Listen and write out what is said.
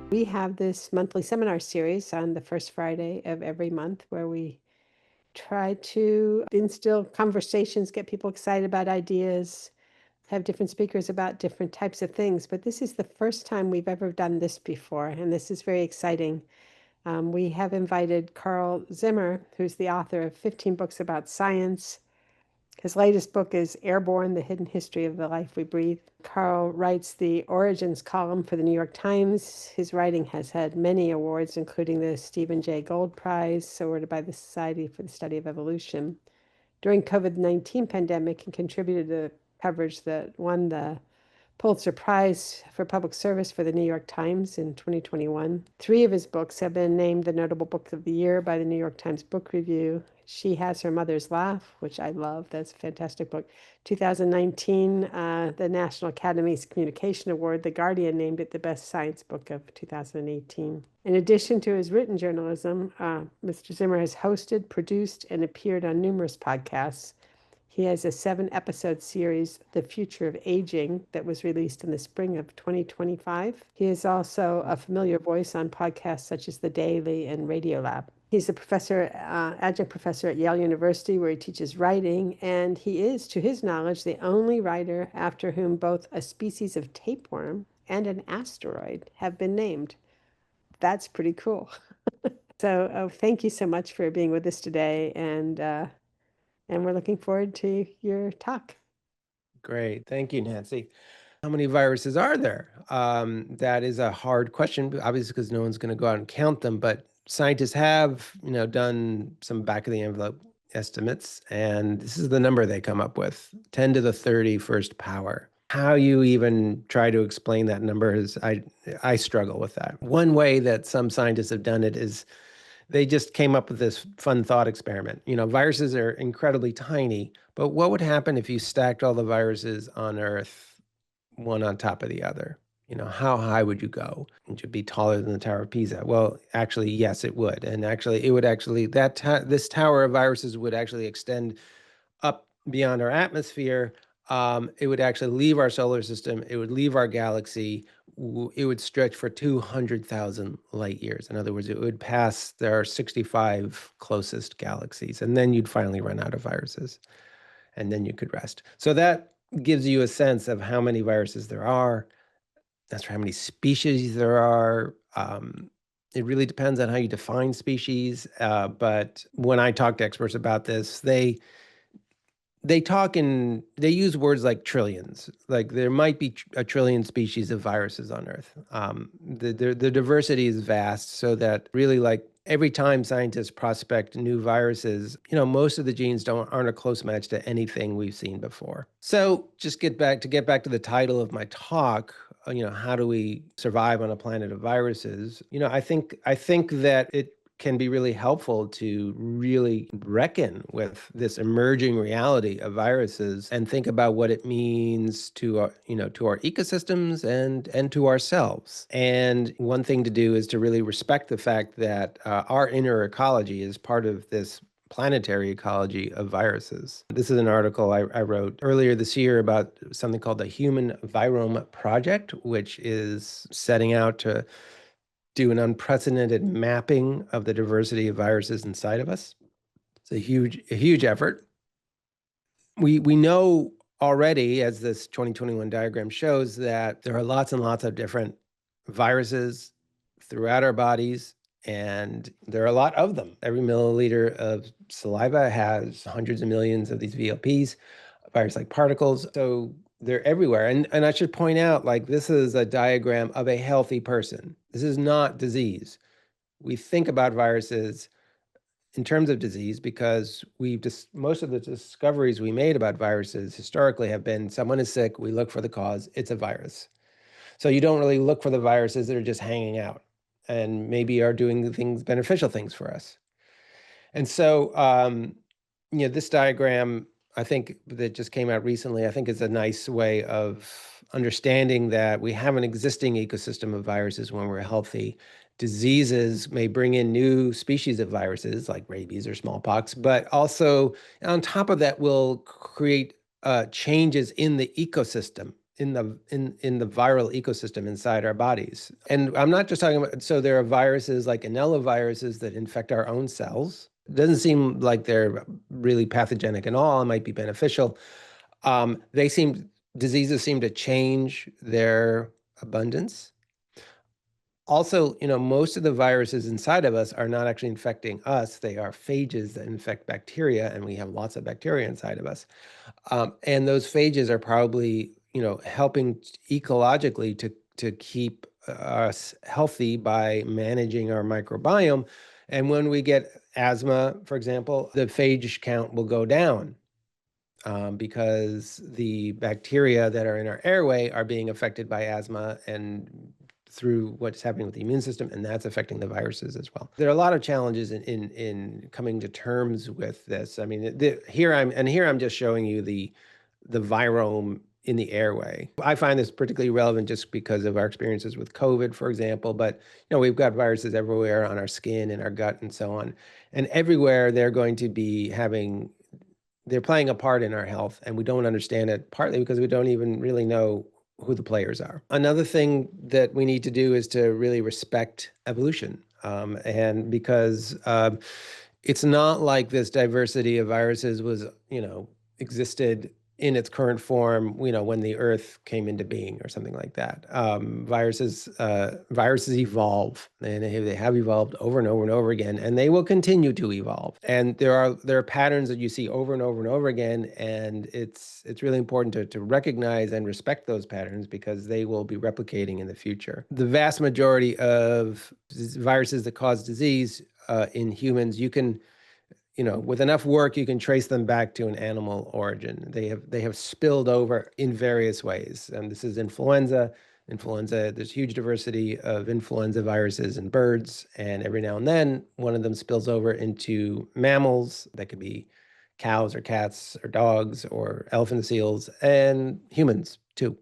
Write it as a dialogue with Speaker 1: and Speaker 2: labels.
Speaker 1: We have this monthly seminar series on the first Friday of every month where we try to instill conversations, get people excited about ideas, have different speakers about different types of things. But this is the first time we've ever done this before, and this is very exciting. We have invited Carl Zimmer, who's the author of 15 books about science. His latest book is Air-Borne, The Hidden History of the Life We Breathe. Carl writes the Origins column for the New York Times. His writing has had many awards, including the Stephen Jay Gould Prize, awarded by the Society for the Study of Evolution. During COVID-19 pandemic, he contributed to coverage that won the Pulitzer Prize for Public Service for the New York Times in 2021. 3 of his books have been named the Notable Book of the Year by the New York Times Book Review. She Has Her Mother's Laugh, which I love. That's a fantastic book. 2019, the National Academy's Communication Award, The Guardian named it the best science book of 2018. In addition to his written journalism, Mr. Zimmer has hosted, produced, and appeared on numerous podcasts. He has a 7-episode series, The Future of Aging, that was released in the spring of 2025. He is also a familiar voice on podcasts such as The Daily and Radiolab. He's a adjunct professor at Yale University, where he teaches writing, and he is, to his knowledge, the only writer after whom both a species of tapeworm and an asteroid have been named. That's pretty cool. So thank you so much for being with us today, and we're looking forward to your talk.
Speaker 2: Great. Thank you, Nancy. How many viruses are there? That is a hard question, obviously, because no one's going to go out and count them. But scientists have, done some back of the envelope estimates, and this is the number they come up with: 10 to the 31st power. How you even try to explain that number is, I struggle with that. One way that some scientists have done it is they just came up with this fun thought experiment. Viruses are incredibly tiny, but what would happen if you stacked all the viruses on Earth one on top of the other? How high would you go? Would you be taller than the Tower of Pisa? Well, actually, yes, it would. And actually, it would actually, this tower of viruses would actually extend up beyond our atmosphere. It would actually leave our solar system. It would leave our galaxy. It would stretch for 200,000 light years. In other words, it would pass our 65 closest galaxies, and then you'd finally run out of viruses, and then you could rest. So that gives you a sense of how many viruses there are. That's how many species there are. It really depends on how you define species. But when I talk to experts about this, they use words like trillions. Like there might be a trillion species of viruses on Earth. The diversity is vast, so that really, like, every time scientists prospect new viruses, most of the genes aren't a close match to anything we've seen before. So just get back to the title of my talk. How do we survive on a planet of viruses? I think that it can be really helpful to really reckon with this emerging reality of viruses and think about what it means to our, to our ecosystems and to ourselves. And one thing to do is to really respect the fact that our inner ecology is part of this planetary ecology of viruses. This is an article I wrote earlier this year about something called the Human Virome Project, which is setting out to do an unprecedented mapping of the diversity of viruses inside of us. It's a huge effort. We know already, as this 2021 diagram shows, that there are lots and lots of different viruses throughout our bodies, and there are a lot of them. Every milliliter of saliva has hundreds of millions of these VLPs, virus-like particles. So they're everywhere. And I should point out, like, this is a diagram of a healthy person. This is not disease. We think about viruses in terms of disease because most of the discoveries we made about viruses historically have been someone is sick, we look for the cause, it's a virus. So you don't really look for the viruses that are just hanging out and maybe are doing beneficial things for us. And so, this diagram, I think, that just came out recently, I think is a nice way of understanding that we have an existing ecosystem of viruses when we're healthy. Diseases may bring in new species of viruses like rabies or smallpox, but also on top of that will create changes in the ecosystem in the viral ecosystem inside our bodies. And I'm not just talking about, so there are viruses like viruses that infect our own cells. It doesn't seem like they're really pathogenic at all. It might be beneficial. Diseases seem to change their abundance. Also, most of the viruses inside of us are not actually infecting us. They are phages that infect bacteria, and we have lots of bacteria inside of us. And those phages are probably, helping ecologically to keep us healthy by managing our microbiome. And when we get asthma, for example, the phage count will go down because the bacteria that are in our airway are being affected by asthma and through what's happening with the immune system, and that's affecting the viruses as well. There are a lot of challenges in coming to terms with this. I mean, here I'm just showing you the virome in the airway. I find this particularly relevant just because of our experiences with COVID, for example, but we've got viruses everywhere on our skin, in our gut, and so on. And everywhere they're going to be they're playing a part in our health, and we don't understand it, partly because we don't even really know who the players are. Another thing that we need to do is to really respect evolution. And because it's not like this diversity of viruses was, existed in its current form, when the Earth came into being or something like that. Viruses evolve, and they have evolved over and over and over again, and they will continue to evolve. And there are patterns that you see over and over and over again, and it's really important to recognize and respect those patterns because they will be replicating in the future. The vast majority of viruses that cause disease in humans, you can with enough work, you can trace them back to an animal origin. They have spilled over in various ways. And this is influenza. There's huge diversity of influenza viruses in birds. And every now and then, one of them spills over into mammals. That could be cows or cats or dogs or elephant seals and humans too.